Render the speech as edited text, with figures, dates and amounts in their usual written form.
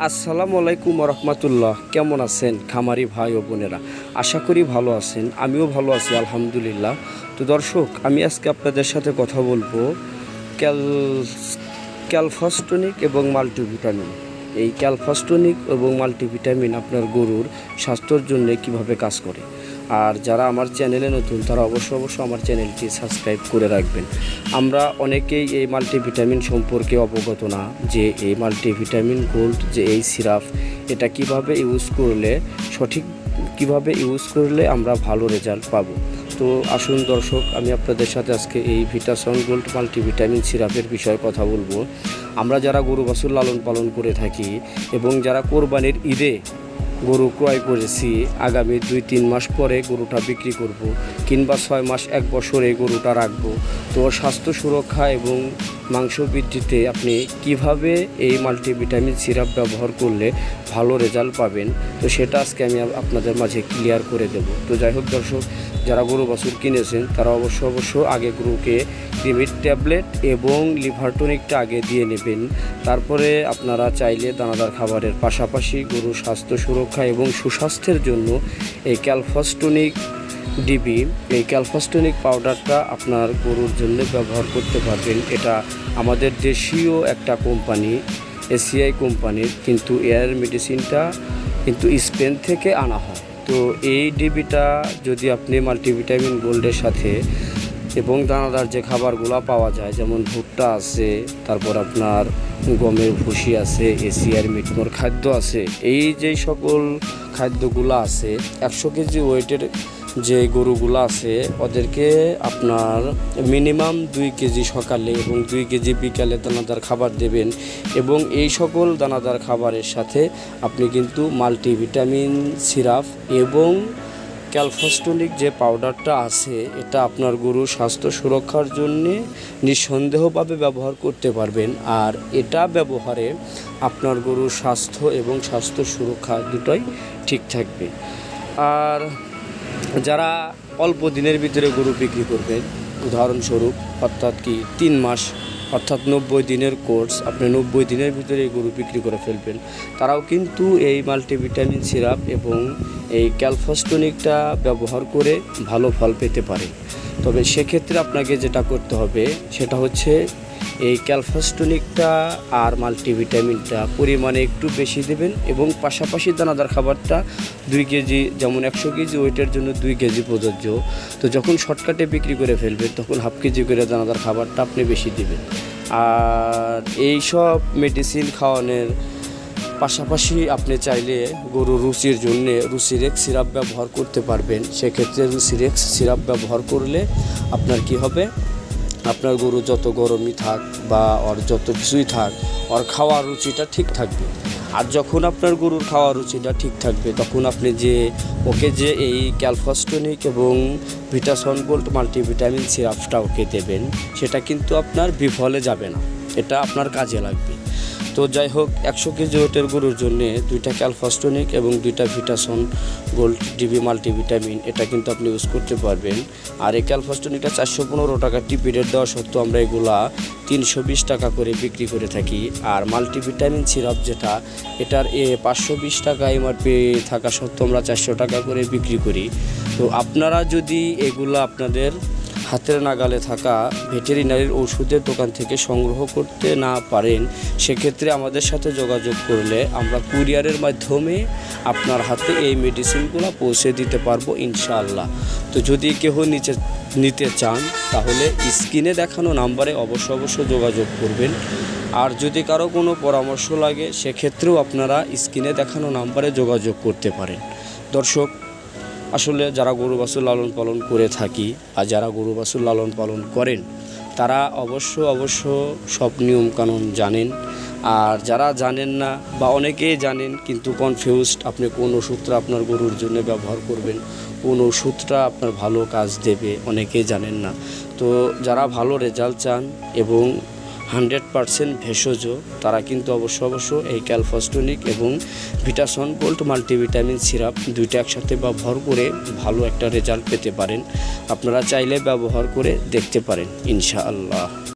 আসসালামু আলাইকুম রহমতুল্লাহ। কেমন আছেন খামারি ভাই ও বোনেরা? আশা করি ভালো আছেন, আমিও ভালো আছি আলহামদুলিল্লাহ। তো দর্শক, আমি আজকে আপনাদের সাথে কথা বলবো ক্যালফাস্টনিক এবং মাল্টিভিটামিন। এই ক্যালফাস্টনিক এবং মাল্টিভিটামিন আপনার গরুর স্বাস্থ্যের জন্য কিভাবে কাজ করে। আর যারা আমার চ্যানেলে নতুন তারা অবশ্যই আমার চ্যানেলটি সাবস্ক্রাইব করে রাখবেন। আমরা অনেকেই এই মাল্টিভিটামিন সম্পর্কে অবগত না, যে এই মাল্টিভিটামিন গোল্ড যে এই সিরাপ, এটা কিভাবে ইউজ করলে কিভাবে ইউজ করলে আমরা ভালো রেজাল্ট পাবো। তো আসুন দর্শক, আমি আপনাদের সাথে আজকে এই ভিটাসন গোল্ড মাল্টিভিটামিন সিরাপের বিষয়ে কথা বলবো। আমরা যারা গরু বাছুর লালন পালন করে থাকি এবং যারা কোরবানির ঈদে গরু ক্রয় করেছি, আগামী 2-3 মাস পরে গরুটা বিক্রি করব, কিংবা 6 মাস 1 বছরে গরুটা রাখবো, তো স্বাস্থ্য সুরক্ষা এবং মাংস বৃদ্ধিতে আপনি কিভাবে এই মাল্টিভিটামিন সিরাপ ব্যবহার করলে ভালো রেজাল্ট পাবেন, তো সেটা আজকে আমি আপনাদের মাঝে ক্লিয়ার করে দেব। তো যাই হোক দর্শক, যারা গরু বাছুর কিনেছেন তারা অবশ্য আগে গরুকে ক্রিমির ট্যাবলেট এবং লিভার টনিকটা আগে দিয়ে নেবেন। তারপরে আপনারা চাইলে দানাদার খাবারের পাশাপাশি গরুর স্বাস্থ্য সুরক্ষা এবং সুস্বাস্থ্যের জন্য এই ক্যালফাস্টনিক ডিবি, এই ক্যালফাস্টনিক পাউডারটা আপনার গরুর জন্য ব্যবহার করতে পারবেন। এটা আমাদের দেশীয় একটা কোম্পানি, এসিআই কোম্পানির, কিন্তু এয়ার মেডিসিনটা কিন্তু স্পেন থেকে আনা হয়। তো এই ডিবিটা যদি আপনি মাল্টিভিটামিন গোল্ডের সাথে এবং দানাদার যে খাবারগুলো পাওয়া যায়, যেমন ভুট্টা আছে, তারপর আপনার গমের ভুসি আছে, এশিয়ার মিটমোর খাদ্য আছে, এই যে সকল খাদ্যগুলো আছে, 100 কেজি ওয়েটের যে গরুগুলো আছে ওদেরকে আপনার মিনিমাম 2 কেজি সকালে এবং 2 কেজি বিকালে দানাদার খাবার দেবেন। এবং এই সকল দানাদার খাবারের সাথে আপনি কিন্তু মাল্টিভিটামিন সিরাপ এবং ক্যালফাস্টনিক যে পাউডারটা আছে, এটা আপনার গরুর স্বাস্থ্য সুরক্ষার জন্যে নিঃসন্দেহভাবে ব্যবহার করতে পারবেন। আর এটা ব্যবহারে আপনার গরুর স্বাস্থ্য এবং স্বাস্থ্য সুরক্ষা দুটোই ঠিক থাকবে। আর যারা অল্প দিনের ভিতরে গরু বিক্রি করবেন, উদাহরণস্বরূপ অর্থাৎ 3 মাস অর্থাৎ 90 দিনের কোর্স, আপনি 90 দিনের ভিতরে গরু বিক্রি করে ফেলবেন, তারাও কিন্তু এই মাল্টিভিটামিন সিরাপ এবং এই ক্যালফাস্টনিকটা ব্যবহার করে ভালো ফল পেতে পারে। তবে সেক্ষেত্রে আপনাকে যেটা করতে হবে সেটা হচ্ছে এই ক্যালফাস্টনিকটা আর মাল্টিভিটামিনটা পরিমাণে একটু বেশি দেবেন এবং পাশাপাশি দানাদার খাবারটা 2 কেজি, যেমন 100 কেজি ওয়েটের জন্য 2 কেজি প্রযোজ্য। তো যখন শর্টকাটে বিক্রি করে ফেলবেন তখন হাফ কেজি করে দানাদার খাবারটা আপনি বেশি দিবেন। আর এই সব মেডিসিন খাওয়ানোর পাশাপাশি আপনি চাইলে গরুর রুচির জন্য রুচিরেক্স সিরাপ ব্যবহার করতে পারবেন। সেক্ষেত্রে রুচিরেক্স সিরাপ ব্যবহার করলে আপনার কি হবে, আপনার গরু যত গরমই থাক বা ওর যত কিছুই থাক, ওর খাওয়ার রুচিটা ঠিক থাকবে। আর যখন আপনার গরুর খাওয়ার রুচিটা ঠিক থাকবে, তখন আপনি ওকে যে এই ক্যালফাস্টনিক এবং ভিটাসন গোল্ড মাল্টিভিটামিন সিরাপটা ওকে দেবেন, সেটা কিন্তু আপনার বিফলে যাবে না, এটা আপনার কাজে লাগবে। তো যাই হোক, 100 কেজি ওয়েটের গরুর জন্য 2টা ক্যালফাস্টনিক এবং 2টা ভিটাসন গোল্ড ডিবি মাল্টিভিটামিন, এটা কিন্তু আপনি ইউজ করতে পারবেন। আর এই ক্যালফাস্টনিকটা 415 টাকা টিপি রেট দেওয়া সত্ত্বেও আমরা এগুলা 320 টাকা করে বিক্রি করে থাকি। আর মাল্টিভিটামিন সিরাপ যেটা, এটার 520 টাকা এমআরপি থাকা সত্ত্বেও আমরা 400 টাকা করে বিক্রি করি। তো আপনারা যদি এগুলো আপনাদের হাতের নাগালে থাকা ভেটেরিনারির ওষুধের দোকান থেকে সংগ্রহ করতে না পারেন, সেক্ষেত্রে আমাদের সাথে যোগাযোগ করলে আমরা কুরিয়ারের মাধ্যমে আপনার হাতে এই মেডিসিনগুলো পৌঁছে দিতে পারবো ইনশাআল্লাহ। তো যদি কেউ নিতে চান তাহলে স্ক্রিনে দেখানো নাম্বারে অবশ্যই যোগাযোগ করবেন। আর যদি কারো কোনো পরামর্শ লাগে সেক্ষেত্রেও আপনারা স্ক্রিনে দেখানো নাম্বারে যোগাযোগ করতে পারেন। দর্শক, আসলে যারা গরু বাছুর লালন পালন করে থাকি আর যারা গরু বাছুর লালন পালন করেন তারা অবশ্য সব নিয়মকানুন জানেন। আর যারা জানেন না বা অনেকেই জানেন কিন্তু কনফিউজড, আপনি কোন ওষুধটা আপনার গরুর জন্য ব্যবহার করবেন, কোন ওষুধটা আপনার ভালো কাজ দেবে, অনেকেই জানেন না। তো যারা ভালো রেজাল্ট চান এবং 100% ভেষজ, তারা কিন্তু অবশ্য এই ক্যালফাস্টনিক এবং ভিটাসন গোল্ড মাল্টিভিটামিন সিরাপ 2টা একসাথে ব্যবহার করে ভালো একটা রেজাল্ট পেতে পারেন। আপনারা চাইলে ব্যবহার করে দেখতে পারেন ইনশাআল্লাহ।